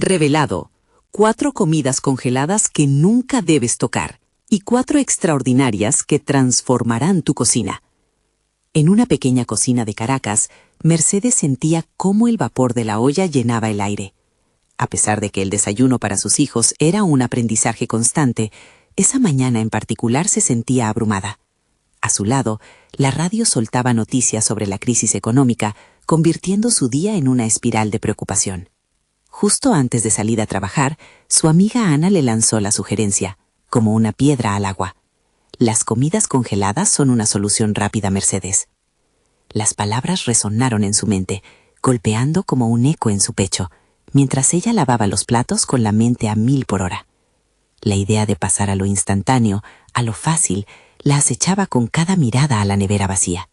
Revelado. 4 comidas congeladas que nunca debes tocar y 4 extraordinarias que transformarán tu cocina. En una pequeña cocina de Caracas, Mercedes sentía cómo el vapor de la olla llenaba el aire. A pesar de que el desayuno para sus hijos era un aprendizaje constante, esa mañana en particular se sentía abrumada. A su lado, la radio soltaba noticias sobre la crisis económica, convirtiendo su día en una espiral de preocupación. Justo antes de salir a trabajar, su amiga Ana le lanzó la sugerencia, como una piedra al agua. Las comidas congeladas son una solución rápida, Mercedes. Las palabras resonaron en su mente, golpeando como un eco en su pecho, mientras ella lavaba los platos con la mente a 1000 por hora. La idea de pasar a lo instantáneo, a lo fácil, la acechaba con cada mirada a la nevera vacía.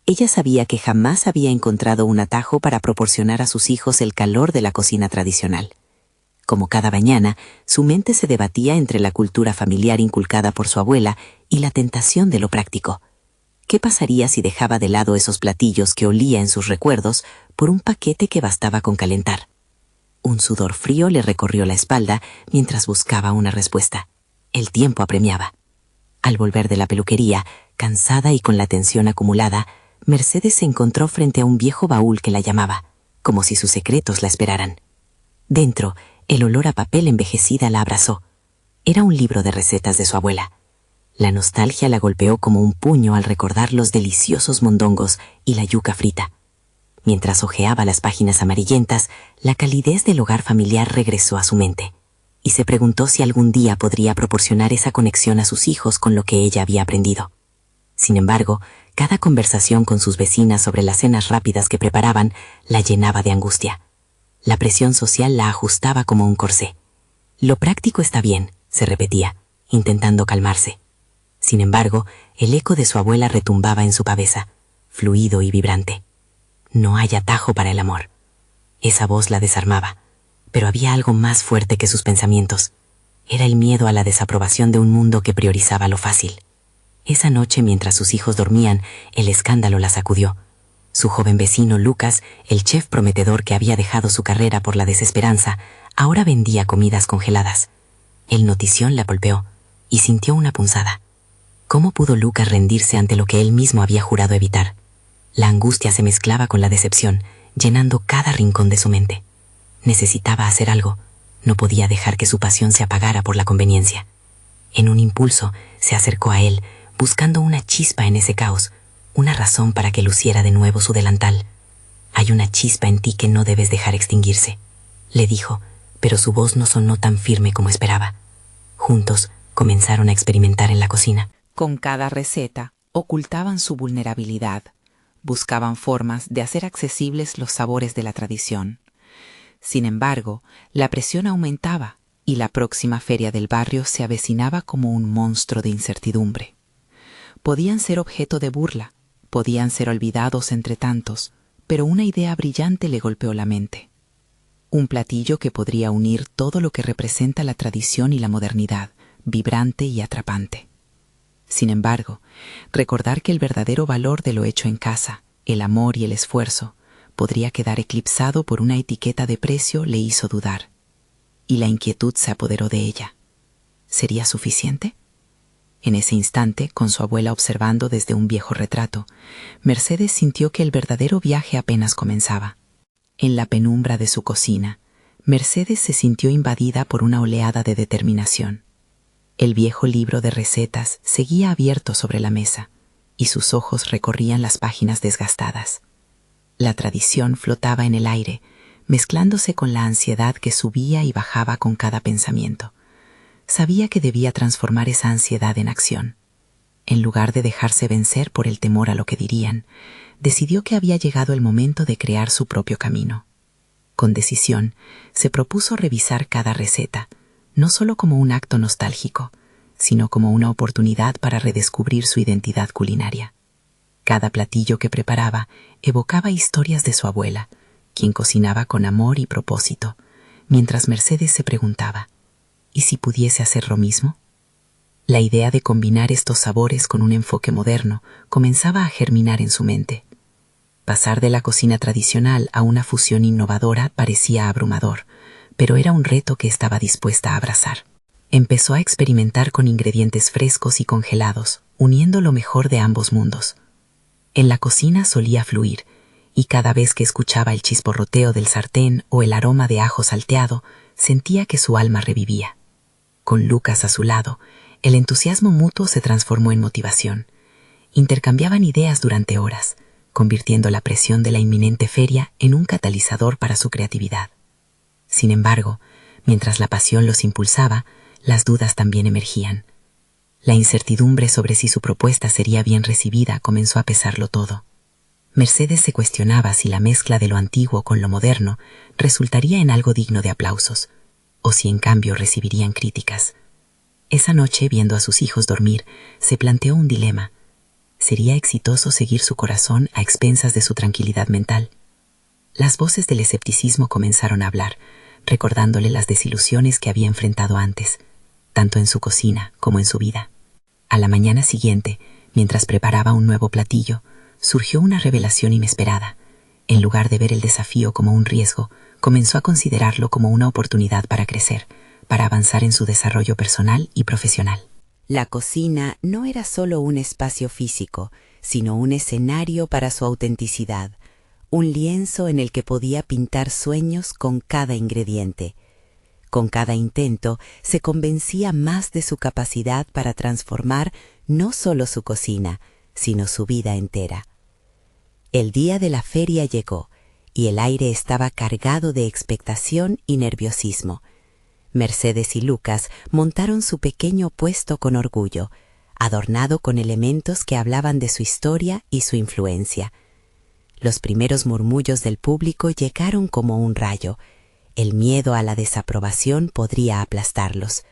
Ella sabía que jamás había encontrado un atajo para proporcionar a sus hijos el calor de la cocina tradicional. Como cada mañana, su mente se debatía entre la cultura familiar inculcada por su abuela y la tentación de lo práctico. ¿Qué pasaría si dejaba de lado esos platillos que olía en sus recuerdos por un paquete que bastaba con calentar? Un sudor frío le recorrió la espalda mientras buscaba una respuesta. El tiempo apremiaba. Al volver de la peluquería, cansada y con la tensión acumulada, Mercedes se encontró frente a un viejo baúl que la llamaba, como si sus secretos la esperaran. Dentro, el olor a papel envejecida la abrazó. Era un libro de recetas de su abuela. La nostalgia la golpeó como un puño al recordar los deliciosos mondongos y la yuca frita. Mientras hojeaba las páginas amarillentas, la calidez del hogar familiar regresó a su mente, y se preguntó si algún día podría proporcionar esa conexión a sus hijos con lo que ella había aprendido. Sin embargo, cada conversación con sus vecinas sobre las cenas rápidas que preparaban la llenaba de angustia. La presión social la ajustaba como un corsé. Lo práctico está bien, se repetía, intentando calmarse. Sin embargo, el eco de su abuela retumbaba en su cabeza, fluido y vibrante. No hay atajo para el amor. Esa voz la desarmaba, pero había algo más fuerte que sus pensamientos. Era el miedo a la desaprobación de un mundo que priorizaba lo fácil. Esa noche, mientras sus hijos dormían, el escándalo la sacudió. Su joven vecino Lucas, el chef prometedor que había dejado su carrera por la desesperanza, ahora vendía comidas congeladas. El notición la golpeó y sintió una punzada. ¿Cómo pudo Lucas rendirse ante lo que él mismo había jurado evitar? La angustia se mezclaba con la decepción, llenando cada rincón de su mente. Necesitaba hacer algo. No podía dejar que su pasión se apagara por la conveniencia. En un impulso, se acercó a él, buscando una chispa en ese caos, una razón para que luciera de nuevo su delantal. «Hay una chispa en ti que no debes dejar extinguirse», le dijo, pero su voz no sonó tan firme como esperaba. Juntos comenzaron a experimentar en la cocina. Con cada receta, ocultaban su vulnerabilidad. Buscaban formas de hacer accesibles los sabores de la tradición. Sin embargo, la presión aumentaba y la próxima feria del barrio se avecinaba como un monstruo de incertidumbre. Podían ser objeto de burla, podían ser olvidados entre tantos, pero una idea brillante le golpeó la mente. Un platillo que podría unir todo lo que representa la tradición y la modernidad, vibrante y atrapante. Sin embargo, recordar que el verdadero valor de lo hecho en casa, el amor y el esfuerzo, podría quedar eclipsado por una etiqueta de precio le hizo dudar. Y la inquietud se apoderó de ella. ¿Sería suficiente? En ese instante, con su abuela observando desde un viejo retrato, Mercedes sintió que el verdadero viaje apenas comenzaba. En la penumbra de su cocina, Mercedes se sintió invadida por una oleada de determinación. El viejo libro de recetas seguía abierto sobre la mesa, y sus ojos recorrían las páginas desgastadas. La tradición flotaba en el aire, mezclándose con la ansiedad que subía y bajaba con cada pensamiento. Sabía que debía transformar esa ansiedad en acción. En lugar de dejarse vencer por el temor a lo que dirían, decidió que había llegado el momento de crear su propio camino. Con decisión, se propuso revisar cada receta, no solo como un acto nostálgico, sino como una oportunidad para redescubrir su identidad culinaria. Cada platillo que preparaba evocaba historias de su abuela, quien cocinaba con amor y propósito, mientras Mercedes se preguntaba, ¿y si pudiese hacer lo mismo? La idea de combinar estos sabores con un enfoque moderno comenzaba a germinar en su mente. Pasar de la cocina tradicional a una fusión innovadora parecía abrumador, pero era un reto que estaba dispuesta a abrazar. Empezó a experimentar con ingredientes frescos y congelados, uniendo lo mejor de ambos mundos. En la cocina solía fluir, y cada vez que escuchaba el chisporroteo del sartén o el aroma de ajo salteado, sentía que su alma revivía. Con Lucas a su lado, el entusiasmo mutuo se transformó en motivación. Intercambiaban ideas durante horas, convirtiendo la presión de la inminente feria en un catalizador para su creatividad. Sin embargo, mientras la pasión los impulsaba, las dudas también emergían. La incertidumbre sobre si su propuesta sería bien recibida comenzó a pesarlo todo. Mercedes se cuestionaba si la mezcla de lo antiguo con lo moderno resultaría en algo digno de aplausos, o si en cambio recibirían críticas. Esa noche, viendo a sus hijos dormir, se planteó un dilema. ¿Sería exitoso seguir su corazón a expensas de su tranquilidad mental? Las voces del escepticismo comenzaron a hablar, recordándole las desilusiones que había enfrentado antes, tanto en su cocina como en su vida. A la mañana siguiente, mientras preparaba un nuevo platillo, surgió una revelación inesperada. En lugar de ver el desafío como un riesgo, comenzó a considerarlo como una oportunidad para crecer, para avanzar en su desarrollo personal y profesional. La cocina no era solo un espacio físico, sino un escenario para su autenticidad, un lienzo en el que podía pintar sueños con cada ingrediente. Con cada intento se convencía más de su capacidad para transformar no solo su cocina, sino su vida entera. El día de la feria llegó, y el aire estaba cargado de expectación y nerviosismo. Mercedes y Lucas montaron su pequeño puesto con orgullo, adornado con elementos que hablaban de su historia y su influencia. Los primeros murmullos del público llegaron como un rayo. El miedo a la desaprobación podría aplastarlos.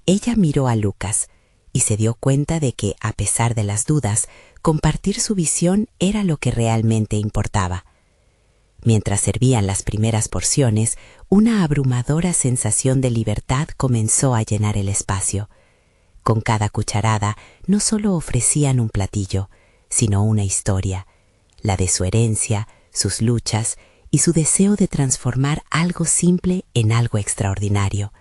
Ella miró a Lucas y se dio cuenta de que, a pesar de las dudas, compartir su visión era lo que realmente importaba. Mientras servían las primeras porciones, una abrumadora sensación de libertad comenzó a llenar el espacio. Con cada cucharada no solo ofrecían un platillo, sino una historia, la de su herencia, sus luchas y su deseo de transformar algo simple en algo extraordinario.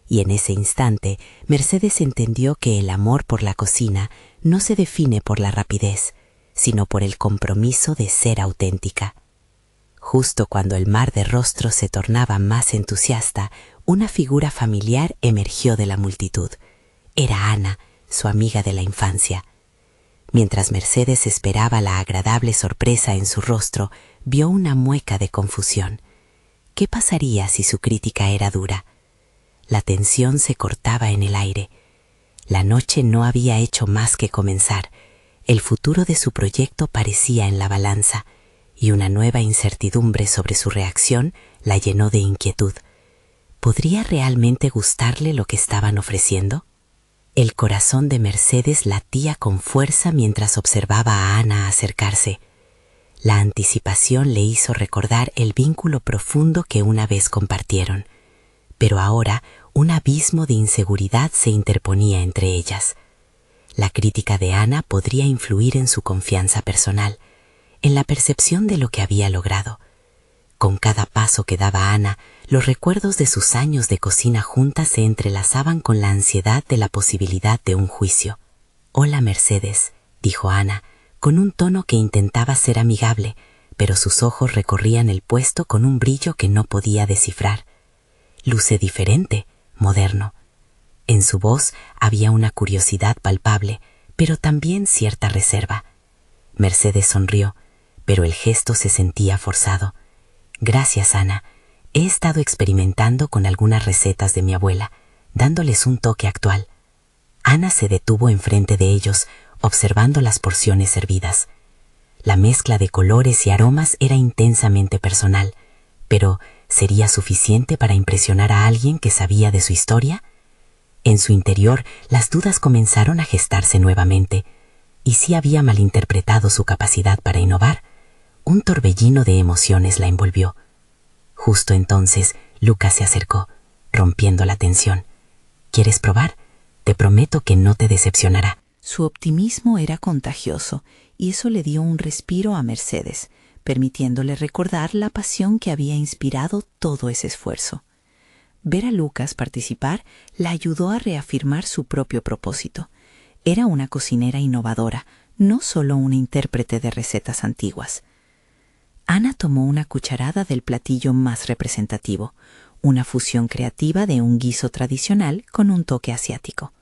Y en ese instante, Mercedes entendió que el amor por la cocina no se define por la rapidez, sino por el compromiso de ser auténtica. Justo cuando el mar de rostros se tornaba más entusiasta, una figura familiar emergió de la multitud. Era Ana, su amiga de la infancia. Mientras Mercedes esperaba la agradable sorpresa en su rostro, vio una mueca de confusión. ¿Qué pasaría si su crítica era dura? La tensión se cortaba en el aire. La noche no había hecho más que comenzar. El futuro de su proyecto parecía en la balanza, y una nueva incertidumbre sobre su reacción la llenó de inquietud. ¿Podría realmente gustarle lo que estaban ofreciendo? El corazón de Mercedes latía con fuerza mientras observaba a Ana acercarse. La anticipación le hizo recordar el vínculo profundo que una vez compartieron, pero ahora un abismo de inseguridad se interponía entre ellas. La crítica de Ana podría influir en su confianza personal, en la percepción de lo que había logrado. Con cada paso que daba Ana, los recuerdos de sus años de cocina juntas se entrelazaban con la ansiedad de la posibilidad de un juicio. «Hola, Mercedes», dijo Ana, con un tono que intentaba ser amigable, pero sus ojos recorrían el puesto con un brillo que no podía descifrar. Luce diferente, moderno. En su voz había una curiosidad palpable, pero también cierta reserva. Mercedes sonrió, pero el gesto se sentía forzado. «Gracias, Ana. He estado experimentando con algunas recetas de mi abuela, dándoles un toque actual». Ana se detuvo enfrente de ellos, observando las porciones servidas. La mezcla de colores y aromas era intensamente personal, pero ¿sería suficiente para impresionar a alguien que sabía de su historia? En su interior, las dudas comenzaron a gestarse nuevamente. ¿Y si había malinterpretado su capacidad para innovar? Un torbellino de emociones la envolvió. Justo entonces, Lucas se acercó, rompiendo la tensión. ¿Quieres probar? Te prometo que no te decepcionará. Su optimismo era contagioso, y eso le dio un respiro a Mercedes, permitiéndole recordar la pasión que había inspirado todo ese esfuerzo. Ver a Lucas participar la ayudó a reafirmar su propio propósito. Era una cocinera innovadora, no solo una intérprete de recetas antiguas. Ana tomó una cucharada del platillo más representativo, una fusión creativa de un guiso tradicional con un toque asiático.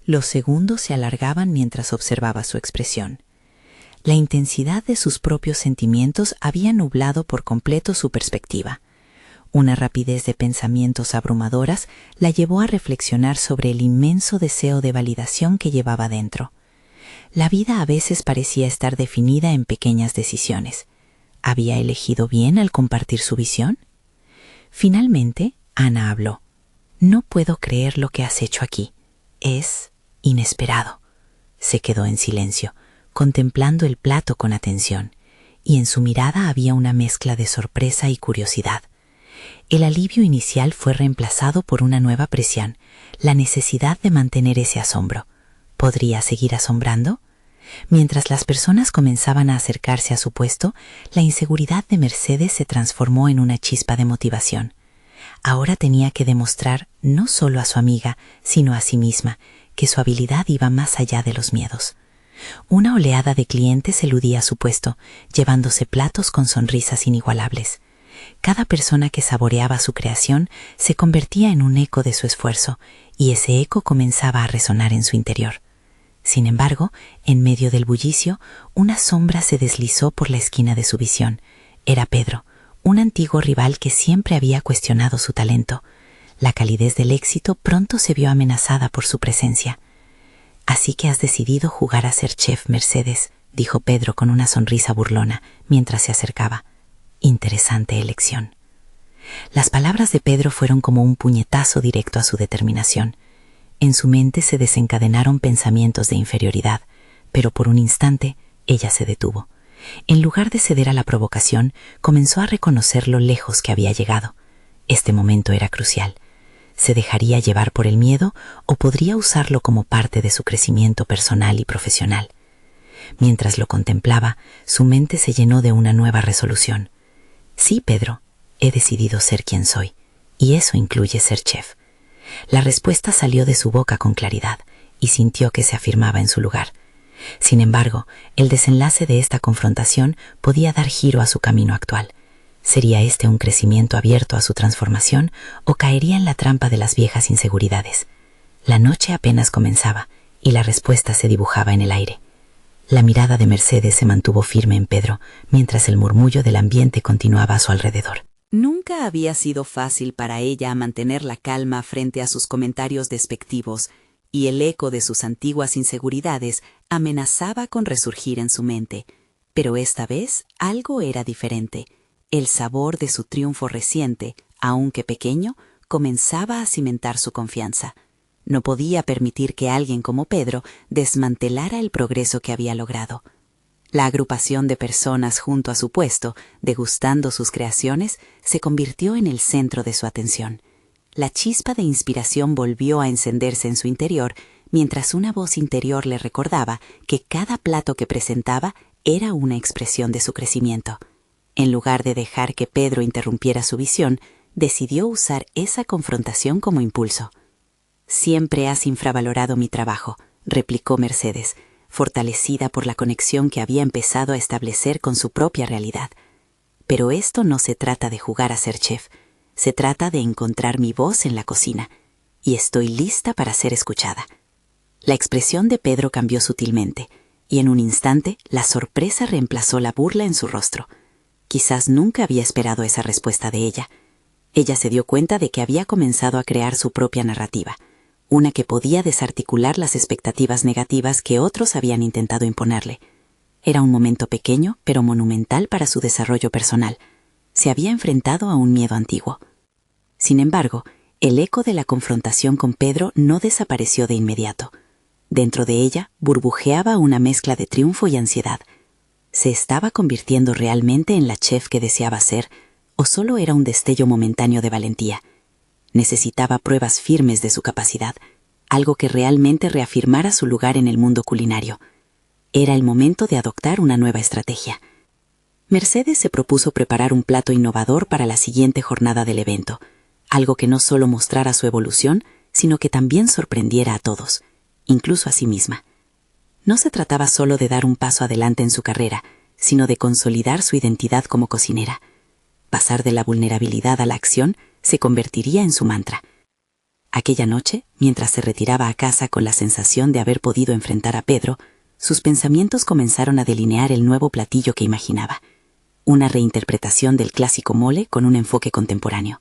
Los segundos se alargaban mientras observaba su expresión. La intensidad de sus propios sentimientos había nublado por completo su perspectiva. Una rapidez de pensamientos abrumadoras la llevó a reflexionar sobre el inmenso deseo de validación que llevaba dentro. La vida a veces parecía estar definida en pequeñas decisiones. ¿Había elegido bien al compartir su visión? Finalmente, Ana habló. «No puedo creer lo que has hecho aquí. Es inesperado». Se quedó en silencio, contemplando el plato con atención, y en su mirada había una mezcla de sorpresa y curiosidad. El alivio inicial fue reemplazado por una nueva presión, la necesidad de mantener ese asombro. ¿Podría seguir asombrando? Mientras las personas comenzaban a acercarse a su puesto, la inseguridad de Mercedes se transformó en una chispa de motivación. Ahora tenía que demostrar no solo a su amiga, sino a sí misma, que su habilidad iba más allá de los miedos. Una oleada de clientes eludía su puesto, llevándose platos con sonrisas inigualables. Cada persona que saboreaba su creación se convertía en un eco de su esfuerzo, y ese eco comenzaba a resonar en su interior. Sin embargo, en medio del bullicio, una sombra se deslizó por la esquina de su visión. Era Pedro, un antiguo rival que siempre había cuestionado su talento. La calidez del éxito pronto se vio amenazada por su presencia. «Así que has decidido jugar a ser chef, Mercedes», dijo Pedro con una sonrisa burlona, mientras se acercaba. «Interesante elección». Las palabras de Pedro fueron como un puñetazo directo a su determinación. En su mente se desencadenaron pensamientos de inferioridad, pero por un instante ella se detuvo. En lugar de ceder a la provocación, comenzó a reconocer lo lejos que había llegado. Este momento era crucial. ¿Se dejaría llevar por el miedo o podría usarlo como parte de su crecimiento personal y profesional? Mientras lo contemplaba, su mente se llenó de una nueva resolución. «Sí, Pedro, he decidido ser quien soy, y eso incluye ser chef». La respuesta salió de su boca con claridad, y sintió que se afirmaba en su lugar. Sin embargo, el desenlace de esta confrontación podía dar giro a su camino actual. ¿Sería este un crecimiento abierto a su transformación o caería en la trampa de las viejas inseguridades? La noche apenas comenzaba, y la respuesta se dibujaba en el aire. La mirada de Mercedes se mantuvo firme en Pedro, mientras el murmullo del ambiente continuaba a su alrededor. Nunca había sido fácil para ella mantener la calma frente a sus comentarios despectivos, y el eco de sus antiguas inseguridades amenazaba con resurgir en su mente. Pero esta vez algo era diferente. El sabor de su triunfo reciente, aunque pequeño, comenzaba a cimentar su confianza. No podía permitir que alguien como Pedro desmantelara el progreso que había logrado. La agrupación de personas junto a su puesto, degustando sus creaciones, se convirtió en el centro de su atención. La chispa de inspiración volvió a encenderse en su interior, mientras una voz interior le recordaba que cada plato que presentaba era una expresión de su crecimiento. En lugar de dejar que Pedro interrumpiera su visión, decidió usar esa confrontación como impulso. «Siempre has infravalorado mi trabajo», replicó Mercedes, fortalecida por la conexión que había empezado a establecer con su propia realidad. «Pero esto no se trata de jugar a ser chef, se trata de encontrar mi voz en la cocina, y estoy lista para ser escuchada». La expresión de Pedro cambió sutilmente, y en un instante la sorpresa reemplazó la burla en su rostro. Quizás nunca había esperado esa respuesta de ella. Ella se dio cuenta de que había comenzado a crear su propia narrativa, una que podía desarticular las expectativas negativas que otros habían intentado imponerle. Era un momento pequeño, pero monumental para su desarrollo personal. Se había enfrentado a un miedo antiguo. Sin embargo, el eco de la confrontación con Pedro no desapareció de inmediato. Dentro de ella burbujeaba una mezcla de triunfo y ansiedad. ¿Se estaba convirtiendo realmente en la chef que deseaba ser, o solo era un destello momentáneo de valentía? Necesitaba pruebas firmes de su capacidad, algo que realmente reafirmara su lugar en el mundo culinario. Era el momento de adoptar una nueva estrategia. Mercedes se propuso preparar un plato innovador para la siguiente jornada del evento. algo que no solo mostrara su evolución, sino que también sorprendiera a todos, incluso a sí misma. No se trataba solo de dar un paso adelante en su carrera, sino de consolidar su identidad como cocinera. Pasar de la vulnerabilidad a la acción se convertiría en su mantra. Aquella noche, mientras se retiraba a casa con la sensación de haber podido enfrentar a Pedro, sus pensamientos comenzaron a delinear el nuevo platillo que imaginaba. Una reinterpretación del clásico mole con un enfoque contemporáneo.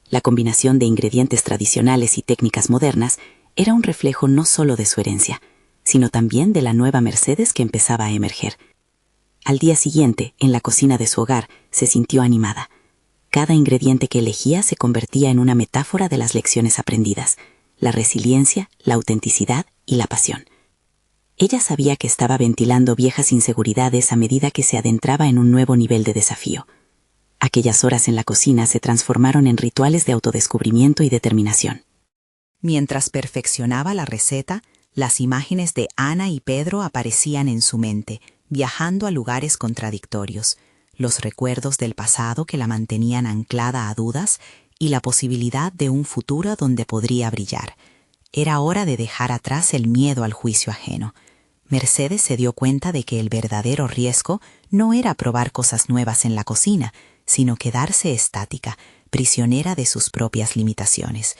La combinación de ingredientes tradicionales y técnicas modernas era un reflejo no solo de su herencia, sino también de la nueva Mercedes que empezaba a emerger. Al día siguiente, en la cocina de su hogar, se sintió animada. Cada ingrediente que elegía se convertía en una metáfora de las lecciones aprendidas, la resiliencia, la autenticidad y la pasión. Ella sabía que estaba ventilando viejas inseguridades a medida que se adentraba en un nuevo nivel de desafío. Aquellas horas en la cocina se transformaron en rituales de autodescubrimiento y determinación. Mientras perfeccionaba la receta, las imágenes de Ana y Pedro aparecían en su mente, viajando a lugares contradictorios, los recuerdos del pasado que la mantenían anclada a dudas y la posibilidad de un futuro donde podría brillar. Era hora de dejar atrás el miedo al juicio ajeno. Mercedes se dio cuenta de que el verdadero riesgo no era probar cosas nuevas en la cocina, sino quedarse estática, prisionera de sus propias limitaciones.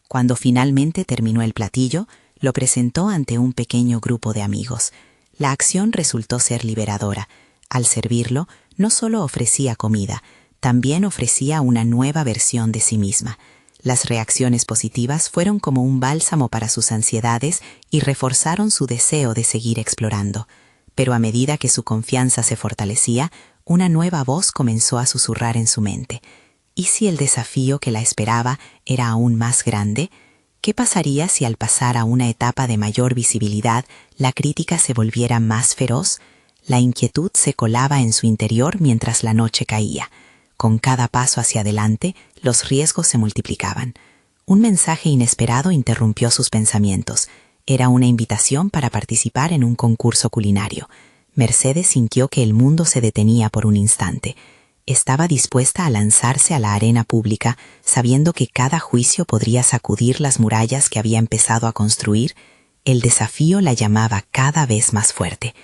Cuando finalmente terminó el platillo, lo presentó ante un pequeño grupo de amigos. La acción resultó ser liberadora. Al servirlo, no solo ofrecía comida, también ofrecía una nueva versión de sí misma. Las reacciones positivas fueron como un bálsamo para sus ansiedades y reforzaron su deseo de seguir explorando. Pero a medida que su confianza se fortalecía, una nueva voz comenzó a susurrar en su mente. ¿Y si el desafío que la esperaba era aún más grande? ¿Qué pasaría si al pasar a una etapa de mayor visibilidad, la crítica se volviera más feroz? La inquietud se colaba en su interior mientras la noche caía. Con cada paso hacia adelante, los riesgos se multiplicaban. Un mensaje inesperado interrumpió sus pensamientos. Era una invitación para participar en un concurso culinario. Mercedes sintió que el mundo se detenía por un instante. Estaba dispuesta a lanzarse a la arena pública, sabiendo que cada juicio podría sacudir las murallas que había empezado a construir. El desafío la llamaba cada vez más fuerte.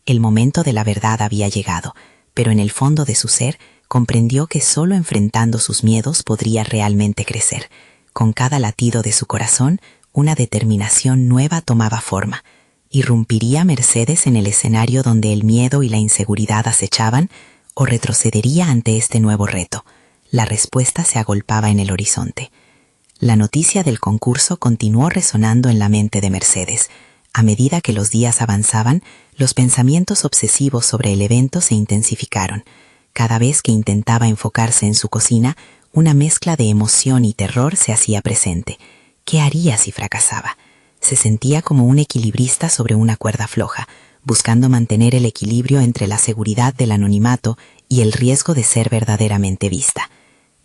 El momento de la verdad había llegado, pero en el fondo de su ser comprendió que solo enfrentando sus miedos podría realmente crecer. Con cada latido de su corazón, una determinación nueva tomaba forma. ¿Irrumpiría Mercedes en el escenario donde el miedo y la inseguridad acechaban, o retrocedería ante este nuevo reto? La respuesta se agolpaba en el horizonte. La noticia del concurso continuó resonando en la mente de Mercedes. A medida que los días avanzaban, los pensamientos obsesivos sobre el evento se intensificaron. Cada vez que intentaba enfocarse en su cocina, una mezcla de emoción y terror se hacía presente. ¿Qué haría si fracasaba? Se sentía como un equilibrista sobre una cuerda floja, buscando mantener el equilibrio entre la seguridad del anonimato y el riesgo de ser verdaderamente vista.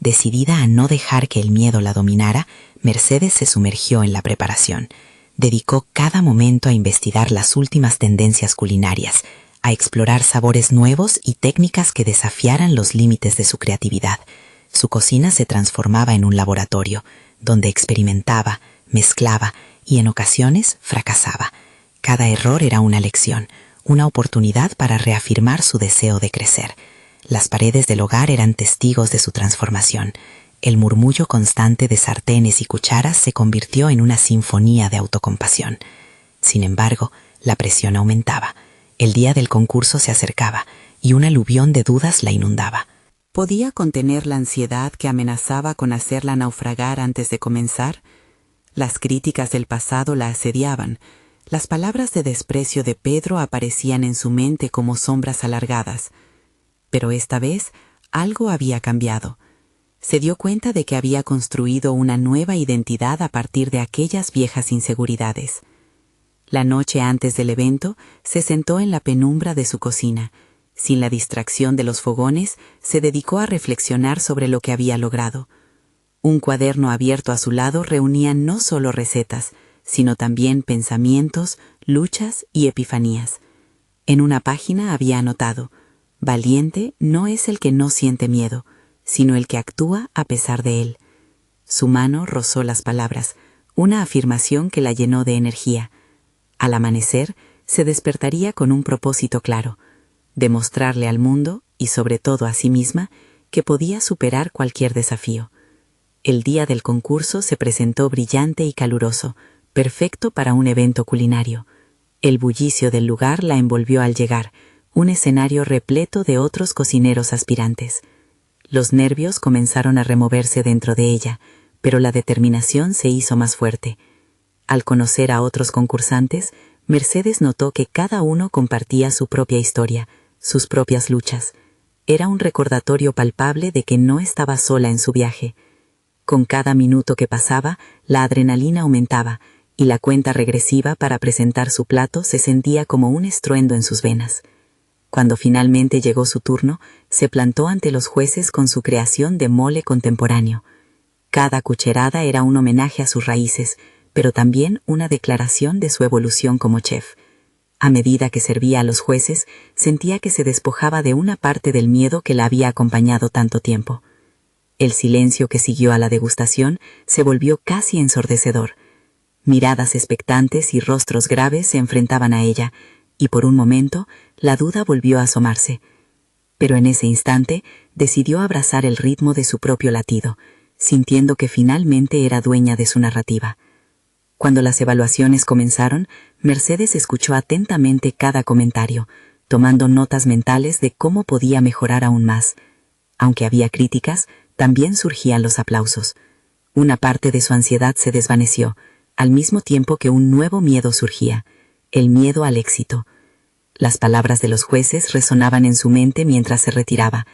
Decidida a no dejar que el miedo la dominara, Mercedes se sumergió en la preparación. Dedicó cada momento a investigar las últimas tendencias culinarias, a explorar sabores nuevos y técnicas que desafiaran los límites de su creatividad. Su cocina se transformaba en un laboratorio, donde experimentaba, mezclaba y en ocasiones fracasaba. Cada error era una lección, una oportunidad para reafirmar su deseo de crecer. Las paredes del hogar eran testigos de su transformación. El murmullo constante de sartenes y cucharas se convirtió en una sinfonía de autocompasión. Sin embargo, la presión aumentaba. El día del concurso se acercaba y un aluvión de dudas la inundaba. ¿Podía contener la ansiedad que amenazaba con hacerla naufragar antes de comenzar? Las críticas del pasado la asediaban. Las palabras de desprecio de Pedro aparecían en su mente como sombras alargadas. Pero esta vez algo había cambiado. Se dio cuenta de que había construido una nueva identidad a partir de aquellas viejas inseguridades. La noche antes del evento, se sentó en la penumbra de su cocina. Sin la distracción de los fogones, se dedicó a reflexionar sobre lo que había logrado. Un cuaderno abierto a su lado reunía no solo recetas, sino también pensamientos, luchas y epifanías. En una página había anotado: valiente no es el que no siente miedo, sino el que actúa a pesar de él. Su mano rozó las palabras, una afirmación que la llenó de energía. Al amanecer, se despertaría con un propósito claro: demostrarle al mundo, y sobre todo a sí misma, que podía superar cualquier desafío. El día del concurso se presentó brillante y caluroso, perfecto para un evento culinario. El bullicio del lugar la envolvió al llegar, un escenario repleto de otros cocineros aspirantes. Los nervios comenzaron a removerse dentro de ella, pero la determinación se hizo más fuerte. Al conocer a otros concursantes, Mercedes notó que cada uno compartía su propia historia, sus propias luchas. Era un recordatorio palpable de que no estaba sola en su viaje. Con cada minuto que pasaba, la adrenalina aumentaba, y la cuenta regresiva para presentar su plato se sentía como un estruendo en sus venas. Cuando finalmente llegó su turno, se plantó ante los jueces con su creación de mole contemporáneo. Cada cucharada era un homenaje a sus raíces, pero también una declaración de su evolución como chef. A medida que servía a los jueces, sentía que se despojaba de una parte del miedo que la había acompañado tanto tiempo. El silencio que siguió a la degustación se volvió casi ensordecedor. Miradas expectantes y rostros graves se enfrentaban a ella, y por un momento la duda volvió a asomarse. Pero en ese instante decidió abrazar el ritmo de su propio latido, sintiendo que finalmente era dueña de su narrativa. Cuando las evaluaciones comenzaron, Mercedes escuchó atentamente cada comentario, tomando notas mentales de cómo podía mejorar aún más. Aunque había críticas, también surgían los aplausos. Una parte de su ansiedad se desvaneció, al mismo tiempo que un nuevo miedo surgía, el miedo al éxito. Las palabras de los jueces resonaban en su mente mientras se retiraba.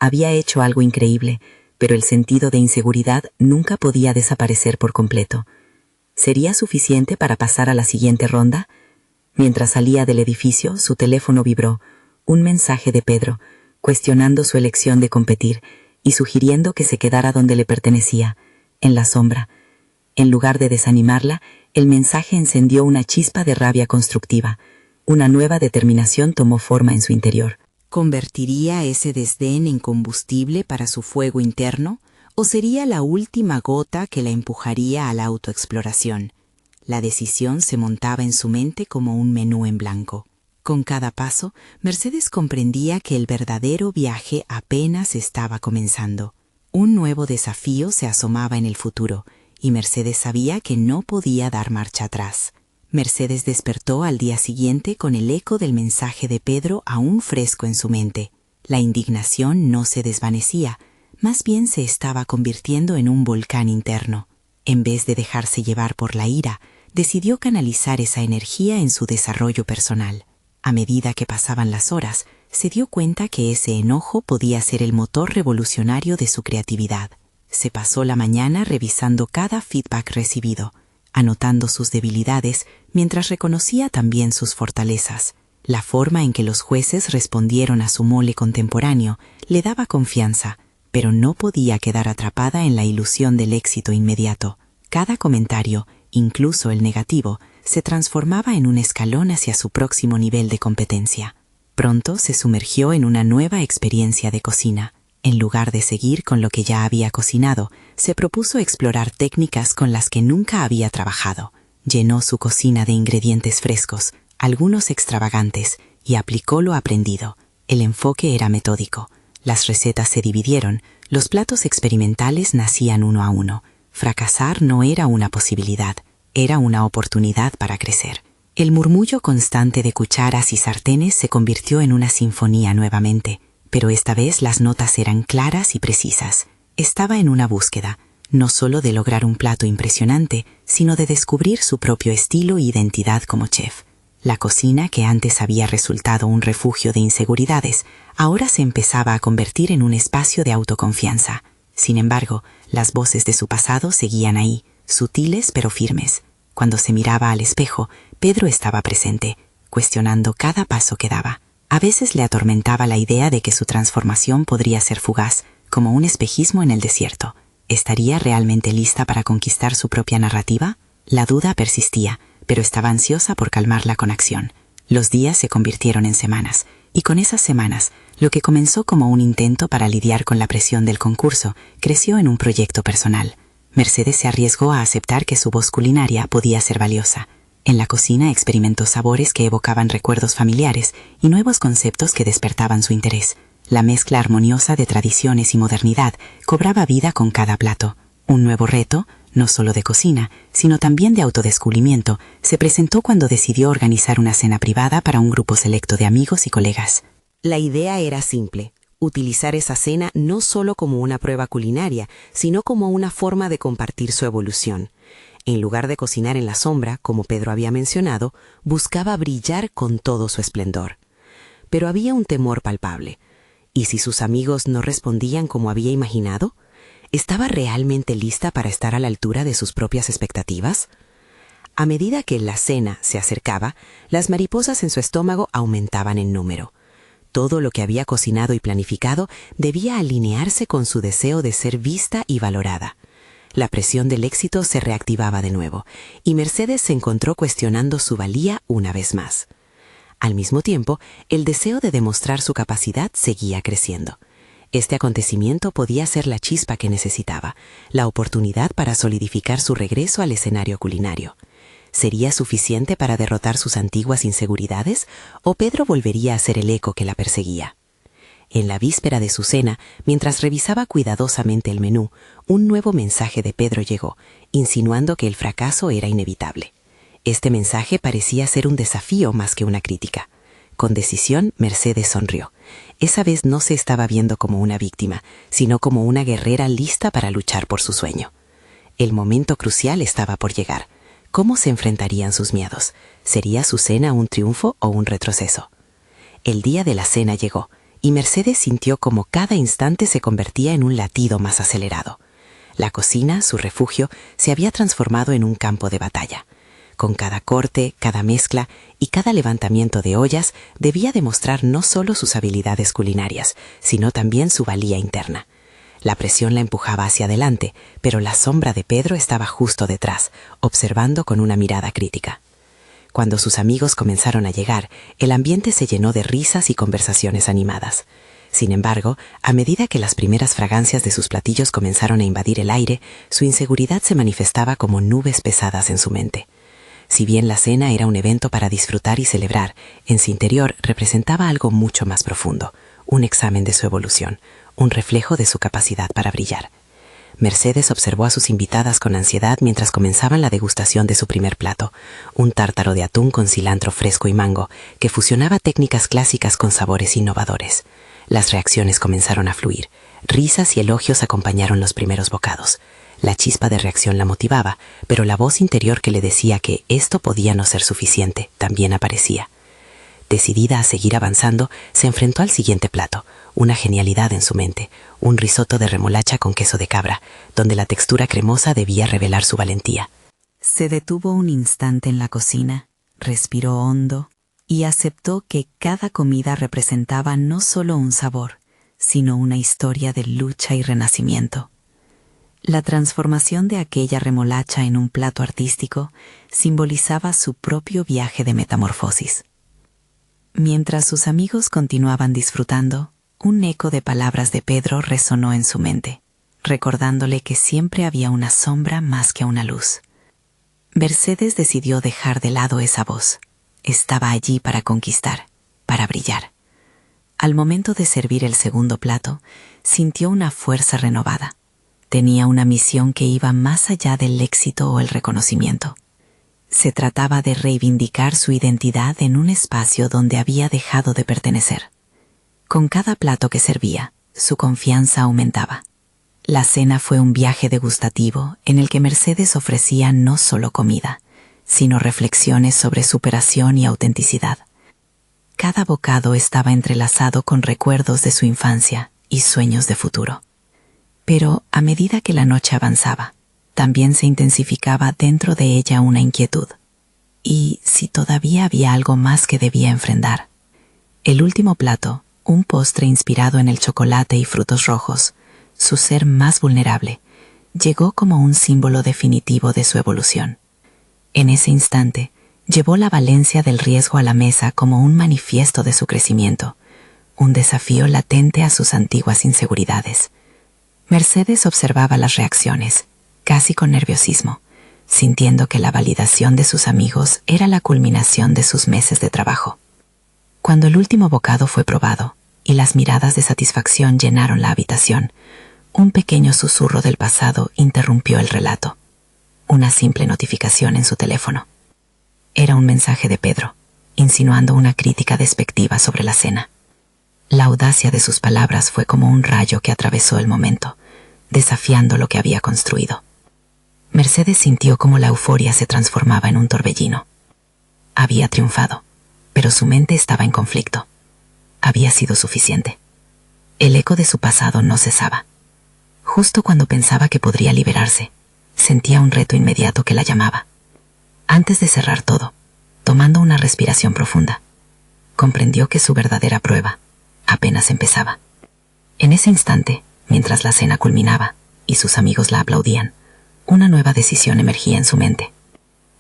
Había hecho algo increíble, pero el sentido de inseguridad nunca podía desaparecer por completo. ¿Sería suficiente para pasar a la siguiente ronda? Mientras salía del edificio, su teléfono vibró, un mensaje de Pedro, cuestionando su elección de competir y sugiriendo que se quedara donde le pertenecía, en la sombra. En lugar de desanimarla, el mensaje encendió una chispa de rabia constructiva. Una nueva determinación tomó forma en su interior. ¿Convertiría ese desdén en combustible para su fuego interno o sería la última gota que la empujaría a la autoexploración? La decisión se montaba en su mente como un menú en blanco. Con cada paso, Mercedes comprendía que el verdadero viaje apenas estaba comenzando. Un nuevo desafío se asomaba en el futuro, y Mercedes sabía que no podía dar marcha atrás. Mercedes despertó al día siguiente con el eco del mensaje de Pedro aún fresco en su mente. La indignación no se desvanecía, más bien se estaba convirtiendo en un volcán interno. En vez de dejarse llevar por la ira, decidió canalizar esa energía en su desarrollo personal. A medida que pasaban las horas, se dio cuenta que ese enojo podía ser el motor revolucionario de su creatividad. Se pasó la mañana revisando cada feedback recibido, anotando sus debilidades mientras reconocía también sus fortalezas. La forma en que los jueces respondieron a su mole contemporáneo le daba confianza, pero no podía quedar atrapada en la ilusión del éxito inmediato. Cada comentario, incluso el negativo, se transformaba en un escalón hacia su próximo nivel de competencia. Pronto se sumergió en una nueva experiencia de cocina. En lugar de seguir con lo que ya había cocinado, se propuso explorar técnicas con las que nunca había trabajado. Llenó su cocina de ingredientes frescos, algunos extravagantes, y aplicó lo aprendido. El enfoque era metódico. Las recetas se dividieron, los platos experimentales nacían uno a uno. Fracasar no era una posibilidad, era una oportunidad para crecer. El murmullo constante de cucharas y sartenes se convirtió en una sinfonía nuevamente, pero esta vez las notas eran claras y precisas. Estaba en una búsqueda, no solo de lograr un plato impresionante, sino de descubrir su propio estilo e identidad como chef. La cocina, que antes había resultado un refugio de inseguridades, ahora se empezaba a convertir en un espacio de autoconfianza. Sin embargo, las voces de su pasado seguían ahí, sutiles pero firmes. Cuando se miraba al espejo, Pedro estaba presente, cuestionando cada paso que daba. A veces le atormentaba la idea de que su transformación podría ser fugaz, como un espejismo en el desierto. ¿Estaría realmente lista para conquistar su propia narrativa? La duda persistía, pero estaba ansiosa por calmarla con acción. Los días se convirtieron en semanas, y con esas semanas, lo que comenzó como un intento para lidiar con la presión del concurso, creció en un proyecto personal. Mercedes se arriesgó a aceptar que su voz culinaria podía ser valiosa. En la cocina experimentó sabores que evocaban recuerdos familiares y nuevos conceptos que despertaban su interés. La mezcla armoniosa de tradiciones y modernidad cobraba vida con cada plato. Un nuevo reto, no solo de cocina, sino también de autodescubrimiento, se presentó cuando decidió organizar una cena privada para un grupo selecto de amigos y colegas. La idea era simple: utilizar esa cena no solo como una prueba culinaria, sino como una forma de compartir su evolución. En lugar de cocinar en la sombra, como Pedro había mencionado, buscaba brillar con todo su esplendor. Pero había un temor palpable. ¿Y si sus amigos no respondían como había imaginado? ¿Estaba realmente lista para estar a la altura de sus propias expectativas? A medida que la cena se acercaba, las mariposas en su estómago aumentaban en número. Todo lo que había cocinado y planificado debía alinearse con su deseo de ser vista y valorada. La presión del éxito se reactivaba de nuevo, y Mercedes se encontró cuestionando su valía una vez más. Al mismo tiempo, el deseo de demostrar su capacidad seguía creciendo. Este acontecimiento podía ser la chispa que necesitaba, la oportunidad para solidificar su regreso al escenario culinario. ¿Sería suficiente para derrotar sus antiguas inseguridades, o Pedro volvería a ser el eco que la perseguía? En la víspera de su cena, mientras revisaba cuidadosamente el menú, un nuevo mensaje de Pedro llegó, insinuando que el fracaso era inevitable. Este mensaje parecía ser un desafío más que una crítica. Con decisión, Mercedes sonrió. Esa vez no se estaba viendo como una víctima, sino como una guerrera lista para luchar por su sueño. El momento crucial estaba por llegar. ¿Cómo se enfrentarían sus miedos? ¿Sería su cena un triunfo o un retroceso? El día de la cena llegó, y Mercedes sintió como cada instante se convertía en un latido más acelerado. La cocina, su refugio, se había transformado en un campo de batalla. Con cada corte, cada mezcla y cada levantamiento de ollas debía demostrar no solo sus habilidades culinarias, sino también su valía interna. La presión la empujaba hacia adelante, pero la sombra de Pedro estaba justo detrás, observando con una mirada crítica. Cuando sus amigos comenzaron a llegar, el ambiente se llenó de risas y conversaciones animadas. Sin embargo, a medida que las primeras fragancias de sus platillos comenzaron a invadir el aire, su inseguridad se manifestaba como nubes pesadas en su mente. Si bien la cena era un evento para disfrutar y celebrar, en su interior representaba algo mucho más profundo, un examen de su evolución, un reflejo de su capacidad para brillar. Mercedes observó a sus invitadas con ansiedad mientras comenzaban la degustación de su primer plato, un tártaro de atún con cilantro fresco y mango, que fusionaba técnicas clásicas con sabores innovadores. Las reacciones comenzaron a fluir. Risas y elogios acompañaron los primeros bocados. La chispa de reacción la motivaba, pero la voz interior que le decía que esto podía no ser suficiente también aparecía. Decidida a seguir avanzando, se enfrentó al siguiente plato, una genialidad en su mente, un risotto de remolacha con queso de cabra, donde la textura cremosa debía revelar su valentía. Se detuvo un instante en la cocina, respiró hondo y aceptó que cada comida representaba no solo un sabor, sino una historia de lucha y renacimiento. La transformación de aquella remolacha en un plato artístico simbolizaba su propio viaje de metamorfosis. Mientras sus amigos continuaban disfrutando, un eco de palabras de Pedro resonó en su mente, recordándole que siempre había una sombra más que una luz. Mercedes decidió dejar de lado esa voz. Estaba allí para conquistar, para brillar. Al momento de servir el segundo plato, sintió una fuerza renovada. Tenía una misión que iba más allá del éxito o el reconocimiento. Se trataba de reivindicar su identidad en un espacio donde había dejado de pertenecer. Con cada plato que servía, su confianza aumentaba. La cena fue un viaje degustativo en el que Mercedes ofrecía no solo comida, sino reflexiones sobre superación y autenticidad. Cada bocado estaba entrelazado con recuerdos de su infancia y sueños de futuro. Pero a medida que la noche avanzaba, también se intensificaba dentro de ella una inquietud. ¿Y si todavía había algo más que debía enfrentar? El último plato, un postre inspirado en el chocolate y frutos rojos, su ser más vulnerable, llegó como un símbolo definitivo de su evolución. En ese instante, llevó la valencia del riesgo a la mesa como un manifiesto de su crecimiento, un desafío latente a sus antiguas inseguridades. Mercedes observaba las reacciones, casi con nerviosismo, sintiendo que la validación de sus amigos era la culminación de sus meses de trabajo. Cuando el último bocado fue probado y las miradas de satisfacción llenaron la habitación, un pequeño susurro del pasado interrumpió el relato. Una simple notificación en su teléfono. Era un mensaje de Pedro, insinuando una crítica despectiva sobre la cena. La audacia de sus palabras fue como un rayo que atravesó el momento, desafiando lo que había construido. Mercedes sintió cómo la euforia se transformaba en un torbellino. Había triunfado, pero su mente estaba en conflicto. Había sido suficiente. El eco de su pasado no cesaba. Justo cuando pensaba que podría liberarse, sentía un reto inmediato que la llamaba. Antes de cerrar todo, tomando una respiración profunda, comprendió que su verdadera prueba apenas empezaba. En ese instante, mientras la cena culminaba y sus amigos la aplaudían, una nueva decisión emergía en su mente.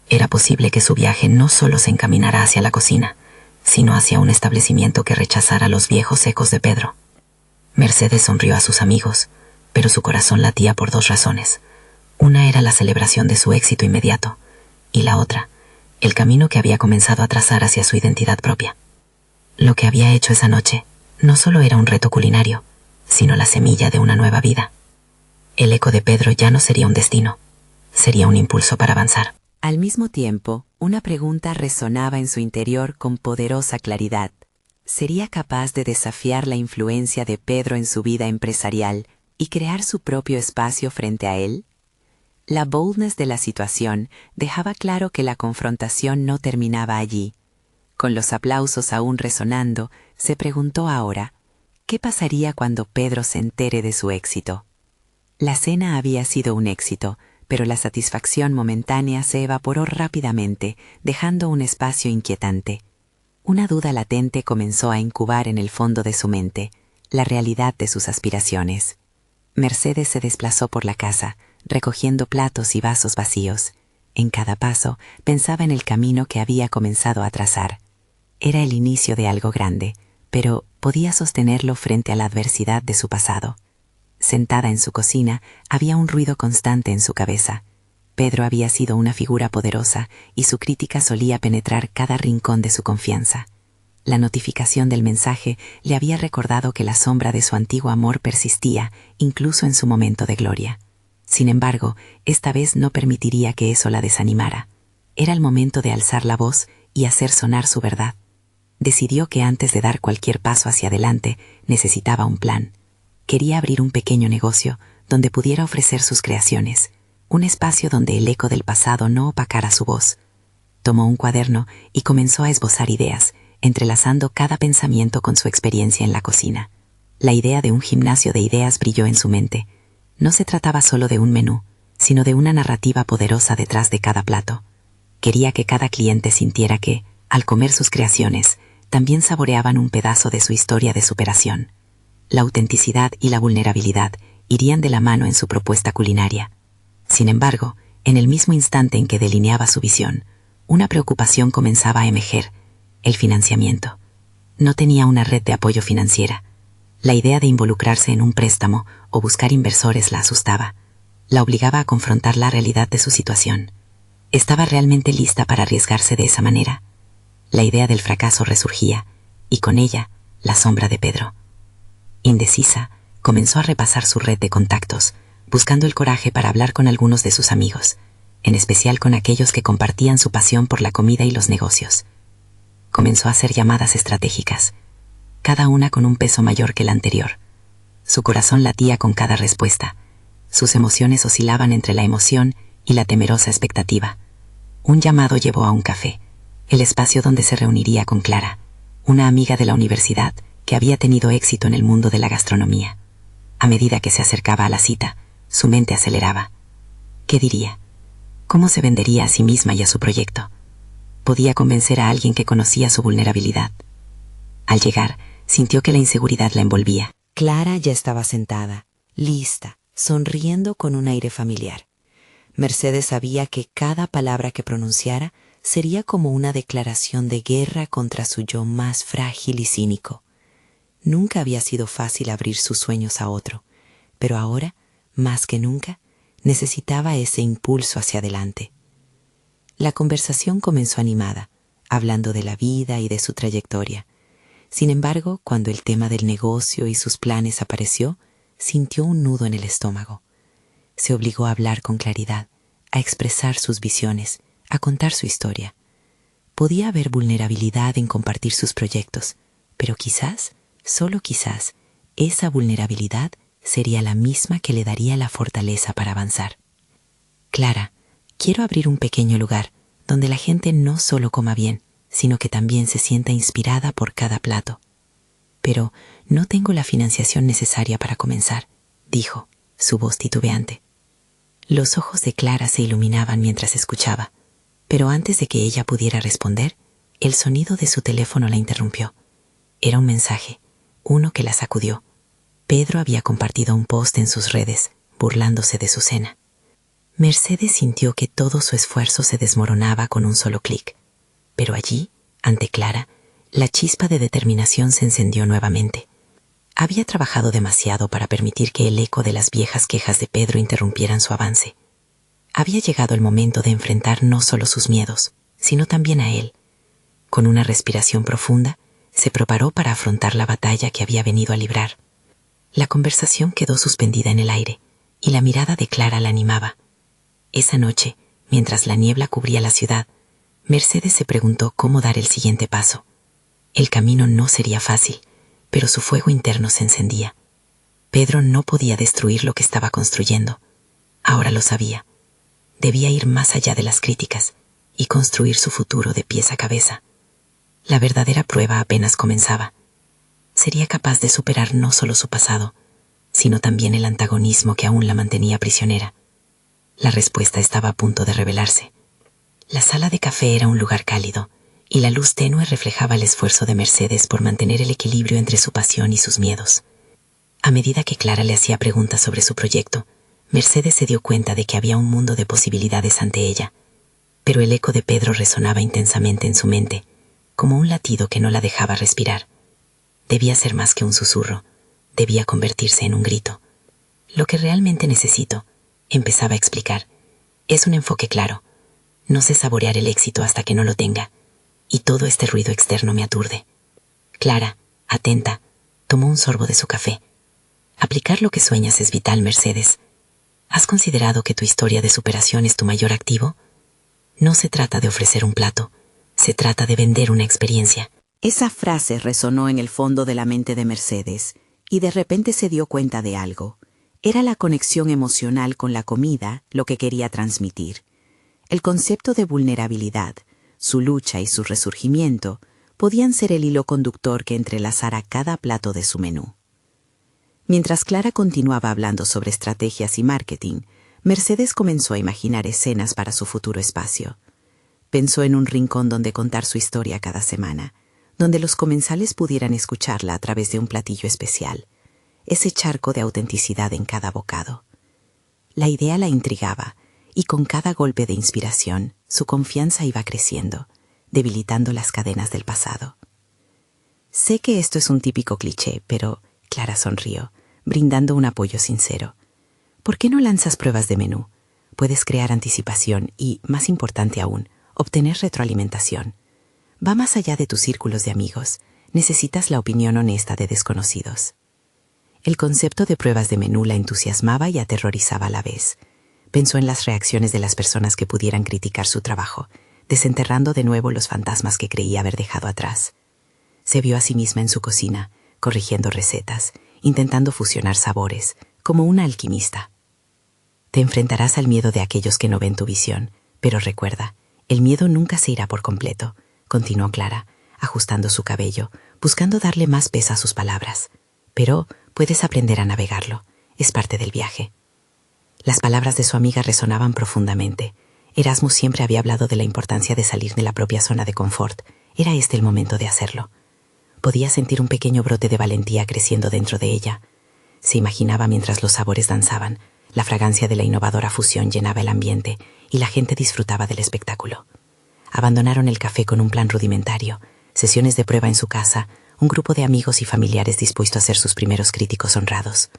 Era posible que su viaje no solo se encaminara hacia la cocina, sino hacia un establecimiento que rechazara los viejos ecos de Pedro. Mercedes sonrió a sus amigos, pero su corazón latía por dos razones. Una era la celebración de su éxito inmediato, y la otra, el camino que había comenzado a trazar hacia su identidad propia. Lo que había hecho esa noche no solo era un reto culinario, sino la semilla de una nueva vida. El eco de Pedro ya no sería un destino, sería un impulso para avanzar. Al mismo tiempo, una pregunta resonaba en su interior con poderosa claridad. ¿Sería capaz de desafiar la influencia de Pedro en su vida empresarial y crear su propio espacio frente a él? La boldness de la situación dejaba claro que la confrontación no terminaba allí. Con los aplausos aún resonando, se preguntó ahora, ¿qué pasaría cuando Pedro se entere de su éxito? La cena había sido un éxito, pero la satisfacción momentánea se evaporó rápidamente, dejando un espacio inquietante. Una duda latente comenzó a incubar en el fondo de su mente, la realidad de sus aspiraciones. Mercedes se desplazó por la casa, recogiendo platos y vasos vacíos. En cada paso pensaba en el camino que había comenzado a trazar. Era el inicio de algo grande, pero podía sostenerlo frente a la adversidad de su pasado. Sentada en su cocina, había un ruido constante en su cabeza. Pedro había sido una figura poderosa y su crítica solía penetrar cada rincón de su confianza. La notificación del mensaje le había recordado que la sombra de su antiguo amor persistía, incluso en su momento de gloria. Sin embargo, esta vez no permitiría que eso la desanimara. Era el momento de alzar la voz y hacer sonar su verdad. Decidió que antes de dar cualquier paso hacia adelante, necesitaba un plan. Quería abrir un pequeño negocio donde pudiera ofrecer sus creaciones, un espacio donde el eco del pasado no opacara su voz. Tomó un cuaderno y comenzó a esbozar ideas, entrelazando cada pensamiento con su experiencia en la cocina. La idea de un gimnasio de ideas brilló en su mente. No se trataba solo de un menú, sino de una narrativa poderosa detrás de cada plato. Quería que cada cliente sintiera que, al comer sus creaciones, también saboreaban un pedazo de su historia de superación. La autenticidad y la vulnerabilidad irían de la mano en su propuesta culinaria. Sin embargo, en el mismo instante en que delineaba su visión, una preocupación comenzaba a emerger: el financiamiento. No tenía una red de apoyo financiera. La idea de involucrarse en un préstamo o buscar inversores la asustaba. La obligaba a confrontar la realidad de su situación. ¿Estaba realmente lista para arriesgarse de esa manera? La idea del fracaso resurgía, y con ella, la sombra de Pedro. Indecisa, comenzó a repasar su red de contactos, buscando el coraje para hablar con algunos de sus amigos, en especial con aquellos que compartían su pasión por la comida y los negocios. Comenzó a hacer llamadas estratégicas, cada una con un peso mayor que la anterior. Su corazón latía con cada respuesta. Sus emociones oscilaban entre la emoción y la temerosa expectativa. Un llamado llevó a un café, el espacio donde se reuniría con Clara, una amiga de la universidad que había tenido éxito en el mundo de la gastronomía. A medida que se acercaba a la cita, su mente aceleraba. ¿Qué diría? ¿Cómo se vendería a sí misma y a su proyecto? Podía convencer a alguien que conocía su vulnerabilidad. Al llegar, sintió que la inseguridad la envolvía. Clara ya estaba sentada, lista, sonriendo con un aire familiar. Mercedes sabía que cada palabra que pronunciara sería como una declaración de guerra contra su yo más frágil y cínico. Nunca había sido fácil abrir sus sueños a otro, pero ahora, más que nunca, Necesitaba ese impulso hacia adelante. La conversación comenzó animada, hablando de la vida y de su trayectoria. Sin embargo, cuando el tema del negocio y sus planes apareció, sintió un nudo en el estómago. Se obligó a hablar con claridad, a expresar sus visiones, a contar su historia. Podía haber vulnerabilidad en compartir sus proyectos, pero quizás, solo quizás, esa vulnerabilidad sería la misma que le daría la fortaleza para avanzar. Clara, quiero abrir un pequeño lugar donde la gente no solo coma bien, sino que también se sienta inspirada por cada plato. Pero no tengo la financiación necesaria para comenzar, dijo, su voz titubeante. Los ojos de Clara se iluminaban mientras escuchaba, pero antes de que ella pudiera responder, el sonido de su teléfono la interrumpió. Era un mensaje, uno que la sacudió. Pedro había compartido un post en sus redes, burlándose de su cena. Mercedes sintió que todo su esfuerzo se desmoronaba con un solo clic. Pero allí, ante Clara, la chispa de determinación se encendió nuevamente. Había trabajado demasiado para permitir que el eco de las viejas quejas de Pedro interrumpieran su avance. Había llegado el momento de enfrentar no solo sus miedos, sino también a él. Con una respiración profunda, se preparó para afrontar la batalla que había venido a librar. La conversación quedó suspendida en el aire, y la mirada de Clara la animaba. Esa noche, mientras la niebla cubría la ciudad, Mercedes se preguntó cómo dar el siguiente paso. El camino no sería fácil, pero su fuego interno se encendía. Pedro no podía destruir lo que estaba construyendo. Ahora lo sabía. Debía ir más allá de las críticas y construir su futuro de pies a cabeza. La verdadera prueba apenas comenzaba. Sería capaz de superar no solo su pasado, sino también el antagonismo que aún la mantenía prisionera. La respuesta estaba a punto de revelarse. La sala de café era un lugar cálido, y la luz tenue reflejaba el esfuerzo de Mercedes por mantener el equilibrio entre su pasión y sus miedos. A medida que Clara le hacía preguntas sobre su proyecto, Mercedes se dio cuenta de que había un mundo de posibilidades ante ella, pero el eco de Pedro resonaba intensamente en su mente, como un latido que no la dejaba respirar. Debía ser más que un susurro, debía convertirse en un grito. Lo que realmente necesito, empezaba a explicar, es un enfoque claro. No sé saborear el éxito hasta que no lo tenga, y todo este ruido externo me aturde. Clara, atenta, tomó un sorbo de su café. Aplicar lo que sueñas es vital, Mercedes. ¿Has considerado que tu historia de superación es tu mayor activo? No se trata de ofrecer un plato, se trata de vender una experiencia. Esa frase resonó en el fondo de la mente de Mercedes, y de repente se dio cuenta de algo. Era la conexión emocional con la comida lo que quería transmitir. El concepto de vulnerabilidad, su lucha y su resurgimiento podían ser el hilo conductor que entrelazara cada plato de su menú. Mientras Clara continuaba hablando sobre estrategias y marketing, Mercedes comenzó a imaginar escenas para su futuro espacio. Pensó en un rincón donde contar su historia cada semana, donde los comensales pudieran escucharla a través de un platillo especial, ese charco de autenticidad en cada bocado. La idea la intrigaba, y con cada golpe de inspiración, su confianza iba creciendo, debilitando las cadenas del pasado. Sé que esto es un típico cliché, pero Clara sonrió, brindando un apoyo sincero. ¿Por qué no lanzas pruebas de menú? Puedes crear anticipación y, más importante aún, obtener retroalimentación. Va más allá de tus círculos de amigos. Necesitas la opinión honesta de desconocidos. El concepto de pruebas de menú la entusiasmaba y aterrorizaba a la vez. Pensó en las reacciones de las personas que pudieran criticar su trabajo, desenterrando de nuevo los fantasmas que creía haber dejado atrás. Se vio a sí misma en su cocina, corrigiendo recetas, intentando fusionar sabores, como una alquimista. Te enfrentarás al miedo de aquellos que no ven tu visión, pero recuerda, el miedo nunca se irá por completo, continuó Clara, ajustando su cabello, buscando darle más peso a sus palabras. Pero puedes aprender a navegarlo, es parte del viaje. Las palabras de su amiga resonaban profundamente. Erasmus siempre había hablado de la importancia de salir de la propia zona de confort. Era este el momento de hacerlo. Podía sentir un pequeño brote de valentía creciendo dentro de ella. Se imaginaba mientras los sabores danzaban, la fragancia de la innovadora fusión llenaba el ambiente y la gente disfrutaba del espectáculo. Abandonaron el café con un plan rudimentario, sesiones de prueba en su casa, un grupo de amigos y familiares dispuestos a ser sus primeros críticos honrados.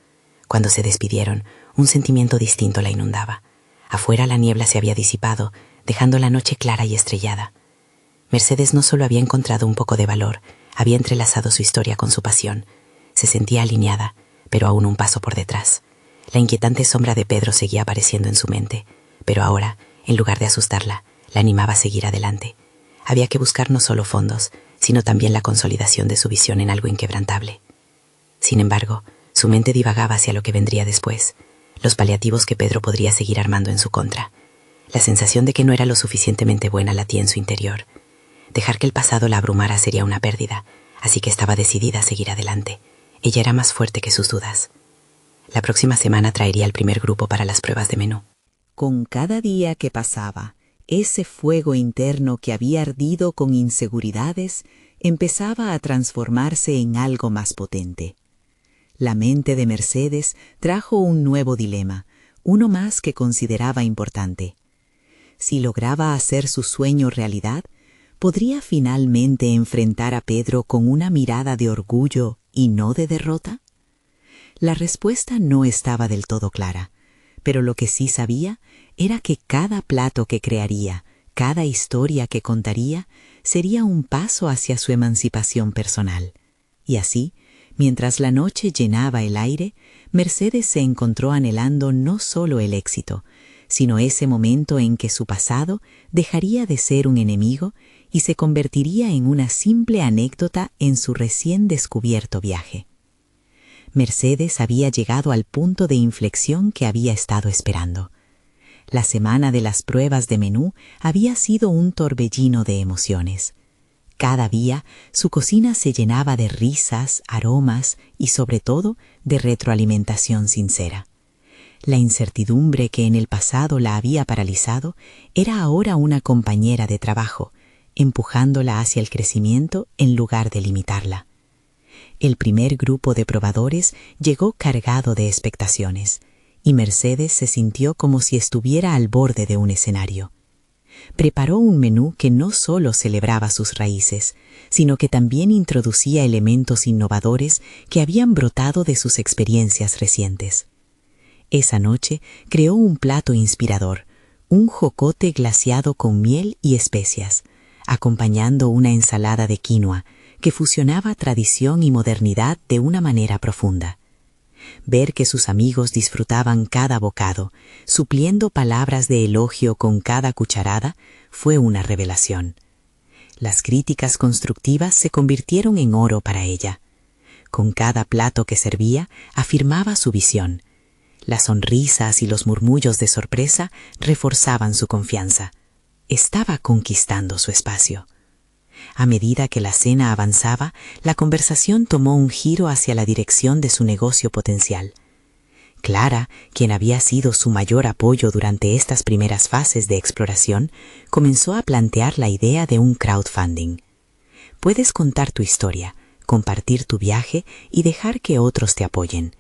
Cuando se despidieron, un sentimiento distinto la inundaba. Afuera la niebla se había disipado, dejando la noche clara y estrellada. Mercedes no solo había encontrado un poco de valor, había entrelazado su historia con su pasión. Se sentía alineada, pero aún un paso por detrás. La inquietante sombra de Pedro seguía apareciendo en su mente, pero ahora, en lugar de asustarla, la animaba a seguir adelante. Había que buscar no solo fondos, sino también la consolidación de su visión en algo inquebrantable. Sin embargo, su mente divagaba hacia lo que vendría después, los paliativos que Pedro podría seguir armando en su contra. La sensación de que no era lo suficientemente buena latía en su interior. Dejar que el pasado la abrumara sería una pérdida, así que estaba decidida a seguir adelante. Ella era más fuerte que sus dudas. La próxima semana traería el primer grupo para las pruebas de menú. Con cada día que pasaba, ese fuego interno que había ardido con inseguridades empezaba a transformarse en algo más potente. La mente de Mercedes trajo un nuevo dilema, uno más que consideraba importante. Si lograba hacer su sueño realidad, ¿podría finalmente enfrentar a Pedro con una mirada de orgullo y no de derrota? La respuesta no estaba del todo clara, pero lo que sí sabía era que cada plato que crearía, cada historia que contaría, sería un paso hacia su emancipación personal. Y así, mientras la noche llenaba el aire, Mercedes se encontró anhelando no solo el éxito, sino ese momento en que su pasado dejaría de ser un enemigo y se convertiría en una simple anécdota en su recién descubierto viaje. Mercedes había llegado al punto de inflexión que había estado esperando. La semana de las pruebas de menú había sido un torbellino de emociones. Cada día su cocina se llenaba de risas, aromas y sobre todo de retroalimentación sincera. La incertidumbre que en el pasado la había paralizado era ahora una compañera de trabajo, empujándola hacia el crecimiento en lugar de limitarla. El primer grupo de probadores llegó cargado de expectaciones, y Mercedes se sintió como si estuviera al borde de un escenario. Preparó un menú que no solo celebraba sus raíces, sino que también introducía elementos innovadores que habían brotado de sus experiencias recientes. Esa noche creó un plato inspirador, un jocote glaseado con miel y especias, acompañando una ensalada de quinoa que fusionaba tradición y modernidad de una manera profunda. Ver que sus amigos disfrutaban cada bocado, supliendo palabras de elogio con cada cucharada, fue una revelación. Las críticas constructivas se convirtieron en oro para ella. Con cada plato que servía, afirmaba su visión. Las sonrisas y los murmullos de sorpresa reforzaban su confianza. Estaba conquistando su espacio. A medida que la cena avanzaba, la conversación tomó un giro hacia la dirección de su negocio potencial. Clara, quien había sido su mayor apoyo durante estas primeras fases de exploración, comenzó a plantear la idea de un crowdfunding. Puedes contar tu historia, compartir tu viaje y dejar que otros te apoyen.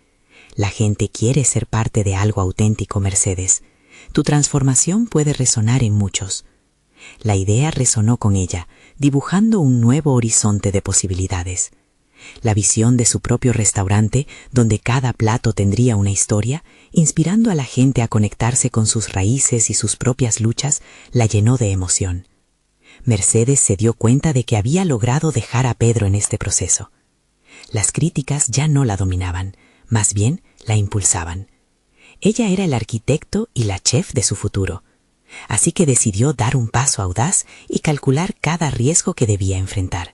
La gente quiere ser parte de algo auténtico, Mercedes. Tu transformación puede resonar en muchos. La idea resonó con ella, dibujando un nuevo horizonte de posibilidades. La visión de su propio restaurante, donde cada plato tendría una historia, inspirando a la gente a conectarse con sus raíces y sus propias luchas, la llenó de emoción. Mercedes se dio cuenta de que había logrado dejar a Pedro en este proceso. Las críticas ya no la dominaban, más bien la impulsaban. Ella era el arquitecto y la chef de su futuro. Así que decidió dar un paso audaz y calcular cada riesgo que debía enfrentar.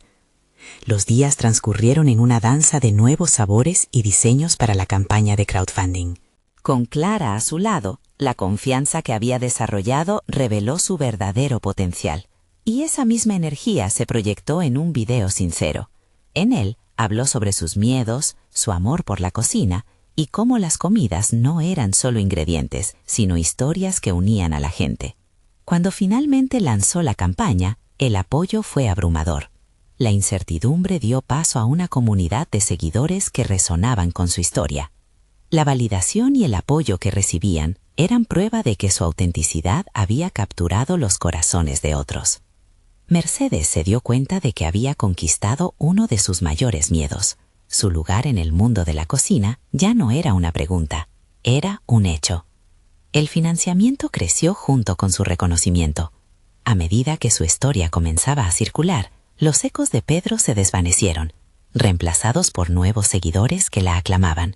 Los días transcurrieron en una danza de nuevos sabores y diseños para la campaña de crowdfunding. Con Clara a su lado, la confianza que había desarrollado reveló su verdadero potencial. Y esa misma energía se proyectó en un video sincero. En él habló sobre sus miedos, su amor por la cocina y cómo las comidas no eran solo ingredientes, sino historias que unían a la gente. Cuando finalmente lanzó la campaña, el apoyo fue abrumador. La incertidumbre dio paso a una comunidad de seguidores que resonaban con su historia. La validación y el apoyo que recibían eran prueba de que su autenticidad había capturado los corazones de otros. Mercedes se dio cuenta de que había conquistado uno de sus mayores miedos, Su lugar en el mundo de la cocina ya no era una pregunta, era un hecho. El financiamiento creció junto con su reconocimiento. A medida que su historia comenzaba a circular, los ecos de Pedro se desvanecieron, reemplazados por nuevos seguidores que la aclamaban.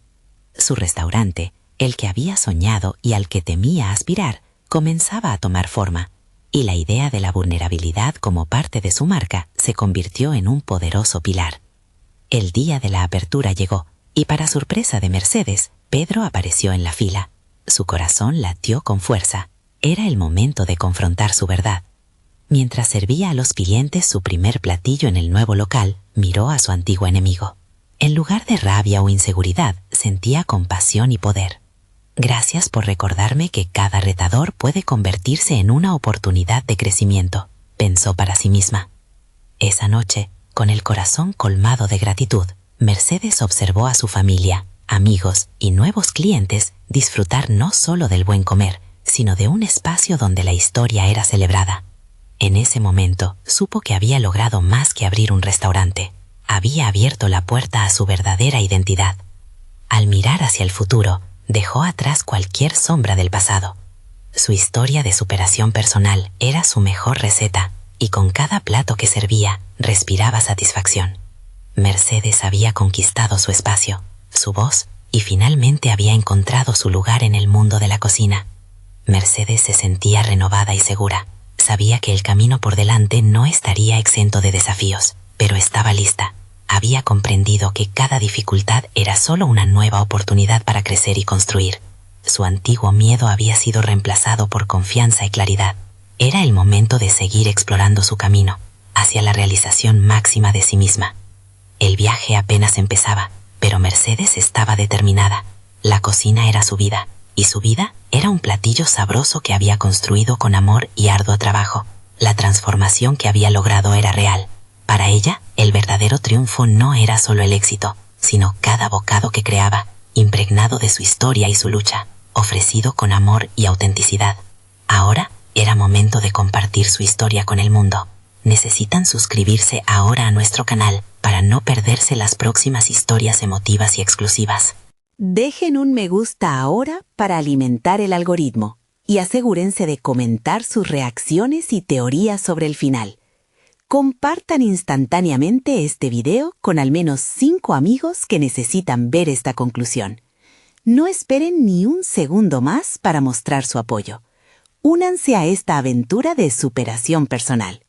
Su restaurante, el que había soñado y al que temía aspirar, comenzaba a tomar forma, y la idea de la vulnerabilidad como parte de su marca se convirtió en un poderoso pilar. El día de la apertura llegó, y para sorpresa de Mercedes, Pedro apareció en la fila. Su corazón latió con fuerza. Era el momento de confrontar su verdad. Mientras servía a los clientes su primer platillo en el nuevo local, miró a su antiguo enemigo. En lugar de rabia o inseguridad, sentía compasión y poder. Gracias por recordarme que cada retador puede convertirse en una oportunidad de crecimiento, pensó para sí misma. Esa noche, con el corazón colmado de gratitud, Mercedes observó a su familia, amigos y nuevos clientes disfrutar no solo del buen comer, sino de un espacio donde la historia era celebrada. En ese momento, supo que había logrado más que abrir un restaurante. Había abierto la puerta a su verdadera identidad. Al mirar hacia el futuro, dejó atrás cualquier sombra del pasado. Su historia de superación personal era su mejor receta, y con cada plato que servía, respiraba satisfacción. Mercedes había conquistado su espacio, su voz, y finalmente había encontrado su lugar en el mundo de la cocina. Mercedes se sentía renovada y segura. Sabía que el camino por delante no estaría exento de desafíos, pero estaba lista. Había comprendido que cada dificultad era solo una nueva oportunidad para crecer y construir. Su antiguo miedo había sido reemplazado por confianza y claridad. Era el momento de seguir explorando su camino, hacia la realización máxima de sí misma. El viaje apenas empezaba, pero Mercedes estaba determinada. La cocina era su vida, y su vida era un platillo sabroso que había construido con amor y arduo trabajo. La transformación que había logrado era real. Para ella, el verdadero triunfo no era solo el éxito, sino cada bocado que creaba, impregnado de su historia y su lucha, ofrecido con amor y autenticidad. Ahora era momento de compartir su historia con el mundo. Necesitan suscribirse ahora a nuestro canal para no perderse las próximas historias emotivas y exclusivas. Dejen un me gusta ahora para alimentar el algoritmo y asegúrense de comentar sus reacciones y teorías sobre el final. Compartan instantáneamente este video con al menos 5 amigos que necesitan ver esta conclusión. No esperen ni un segundo más para mostrar su apoyo. Únanse a esta aventura de superación personal.